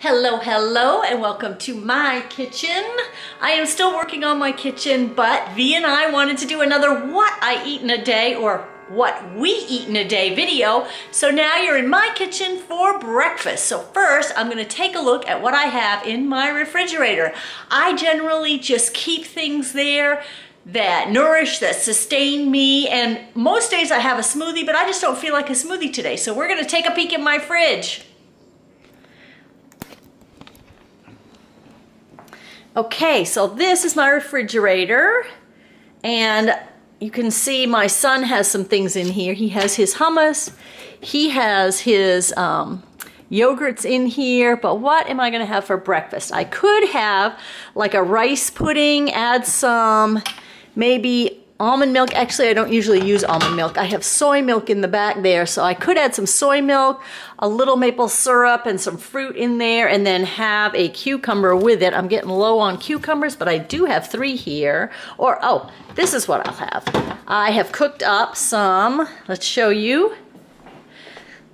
Hello, hello, and welcome to my kitchen. I am still working on my kitchen, but Vee and I wanted to do another what I eat in a day or what we eat in a day video. So now you're in my kitchen for breakfast. So first, I'm gonna take a look at what I have in my refrigerator. I generally just keep things there that nourish, that sustain me, and most days I have a smoothie, but I just don't feel like a smoothie today. So we're gonna take a peek in my fridge. Okay, so this is my refrigerator, and you can see my son has some things in here. He has his hummus, he has his yogurts in here, but what am I gonna have for breakfast? I could have like a rice pudding, add some maybe almond milk. Actually, I don't usually use almond milk. I have soy milk in the back there, so I could add some soy milk, a little maple syrup, and some fruit in there, and then have a cucumber with it. I'm getting low on cucumbers, but I do have 3 here. Or, oh, this is what I'll have. I have cooked up some, let's show you,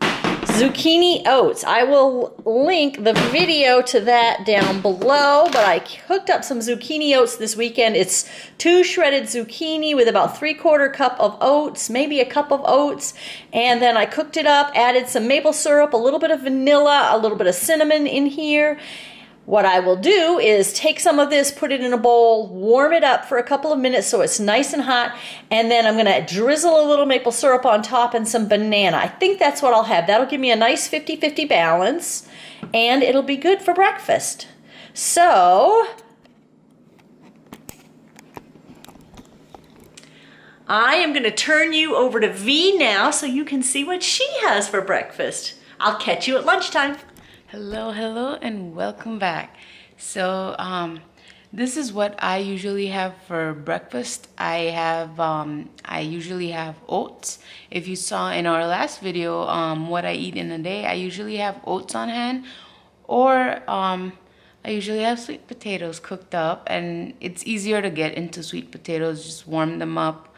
zucchini oats. I will link the video to that down below, but I cooked up some zucchini oats this weekend. It's 2 shredded zucchini with about 3/4 cup of oats, maybe a cup of oats, and then I cooked it up, added some maple syrup, a little bit of vanilla, a little bit of cinnamon in here. What I will do is take some of this, put it in a bowl, warm it up for a couple of minutes so it's nice and hot, and then I'm gonna drizzle a little maple syrup on top and some banana. I think that's what I'll have. That'll give me a nice 50-50 balance, and it'll be good for breakfast. So, I am gonna turn you over to Vee now so you can see what she has for breakfast. I'll catch you at lunchtime. Hello, and welcome back. So this is what I usually have for breakfast. I usually have oats. If you saw in our last video what I eat in a day, I usually have oats on hand, or I usually have sweet potatoes cooked up, and it's easier to get into sweet potatoes, just warm them up.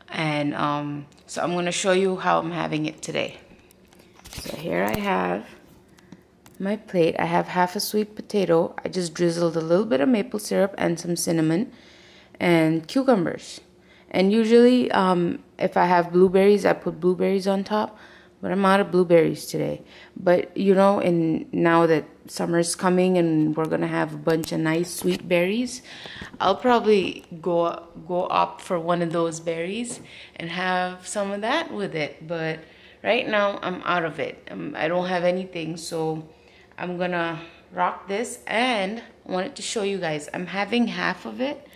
And so I'm going to show you how I'm having it today. So here I have my plate. I have half a sweet potato. I just drizzled a little bit of maple syrup and some cinnamon and cucumbers. And usually if I have blueberries, I put blueberries on top, but I'm out of blueberries today. But you know, now that summer's coming and we're gonna have a bunch of nice sweet berries, I'll probably go opt for one of those berries and have some of that with it. But right now I'm out of it. I don't have anything, so I'm gonna rock this, and I wanted to show you guys. I'm having half of it.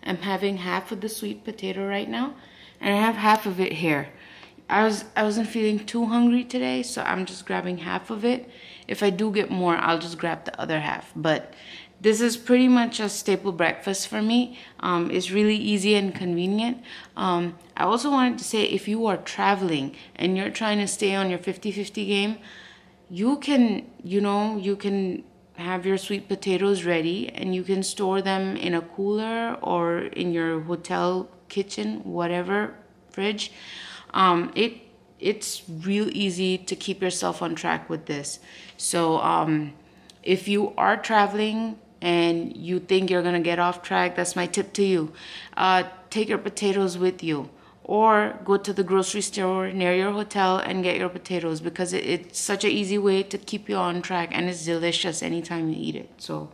I'm having half of the sweet potato right now, and I have half of it here. I wasn't feeling too hungry today, so I'm just grabbing half of it. If I do get more, I'll just grab the other half. But this is pretty much a staple breakfast for me. It's really easy and convenient. I also wanted to say, if you are traveling and you're trying to stay on your 50-50 game, you can have your sweet potatoes ready, and you can store them in a cooler or in your hotel kitchen, whatever, fridge. It's real easy to keep yourself on track with this. So if you are traveling and you think you're gonna get off track, that's my tip to you. Take your potatoes with you, or go to the grocery store near your hotel and get your potatoes, because it's such an easy way to keep you on track, and it's delicious anytime you eat it. So,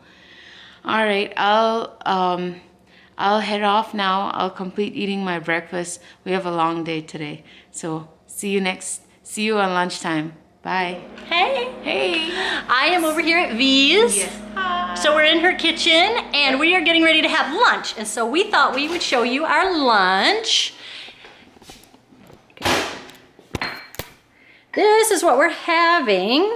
all right, I'll head off now. I'll complete eating my breakfast. We have a long day today. So see you on lunchtime. Bye. Hey. I am over here at Vee's. Yes. Hi. So we're in her kitchen, and we are getting ready to have lunch. And so we thought we would show you our lunch. This is what we're having.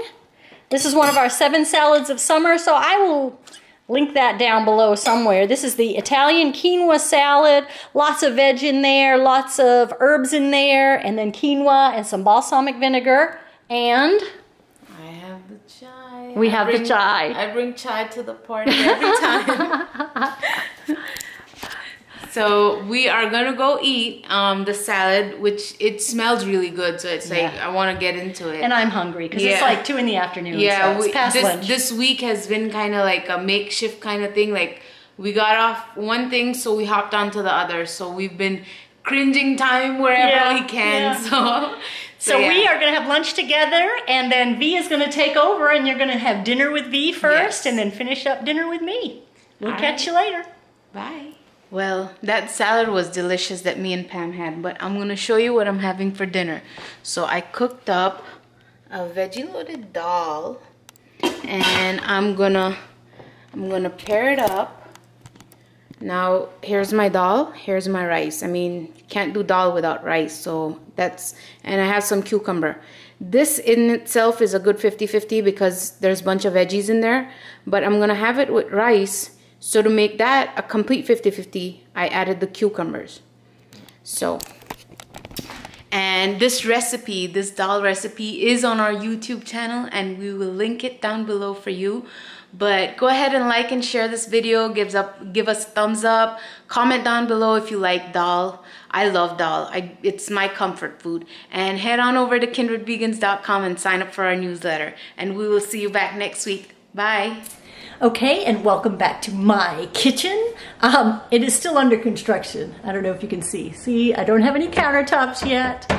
This is one of our 7 salads of summer, so I will link that down below somewhere. This is the Italian quinoa salad. Lots of veg in there, lots of herbs in there, and then quinoa and some balsamic vinegar. And I have the chai. We have the chai. I bring chai to the party every time. So we are gonna go eat the salad, which it smells really good. So it's like I want to get into it. And I'm hungry because it's like 2 in the afternoon. Yeah, so it's past lunch. This week has been kind of like a makeshift kind of thing. Like we got off one thing, so we hopped onto the other. So we've been cringing time wherever we can. So we are going to have lunch together, and then Vee is going to take over, and you're going to have dinner with Vee first, and then finish up dinner with me. We'll catch you later. Bye. Well, that salad was delicious that me and Pam had, but I'm going to show you what I'm having for dinner. So I cooked up a veggie loaded dal, and I'm gonna pair it up. Now, here's my dal, here's my rice. I mean, can't do dal without rice, so that's, and I have some cucumber. This in itself is a good 50-50 because there's a bunch of veggies in there, but I'm gonna have it with rice. So to make that a complete 50-50, I added the cucumbers. So, and this recipe, this dal recipe is on our YouTube channel, and we will link it down below for you. But go ahead and like and share this video, give us a thumbs up, comment down below if you like dal. I love dal, it's my comfort food. And head on over to kindredvegans.com and sign up for our newsletter. And we will see you back next week. Bye. Okay, and welcome back to my kitchen. It is still under construction. I don't know if you can see. See, I don't have any countertops yet.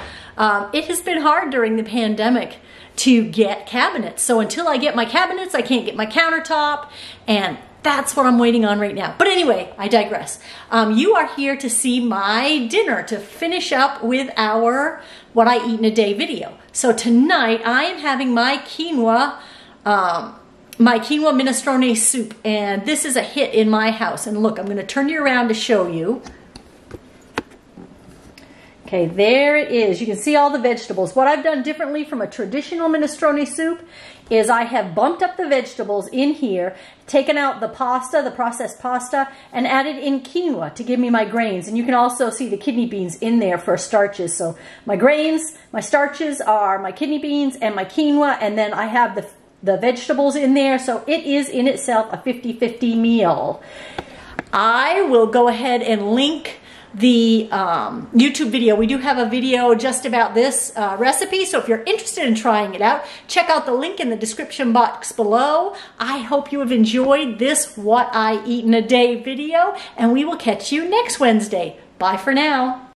It has been hard during the pandemic to get cabinets. So until I get my cabinets, I can't get my countertop, and that's what I'm waiting on right now. But anyway, I digress. You are here to see my dinner, to finish up with our what I eat in a day video. So tonight I am having my quinoa minestrone soup, and this is a hit in my house. And look, I'm going to turn you around to show you. Okay, there it is. You can see all the vegetables. What I've done differently from a traditional minestrone soup is I have bumped up the vegetables in here, taken out the pasta, the processed pasta, and added in quinoa to give me my grains. And you can also see the kidney beans in there for starches. So my grains, my starches are my kidney beans and my quinoa, and then I have the vegetables in there. So it is in itself a 50-50 meal. I will go ahead and link the YouTube video. We do have a video just about this recipe, so if you're interested in trying it out, check out the link in the description box below. I hope you have enjoyed this What I Eat in a Day video, and we will catch you next Wednesday. Bye for now.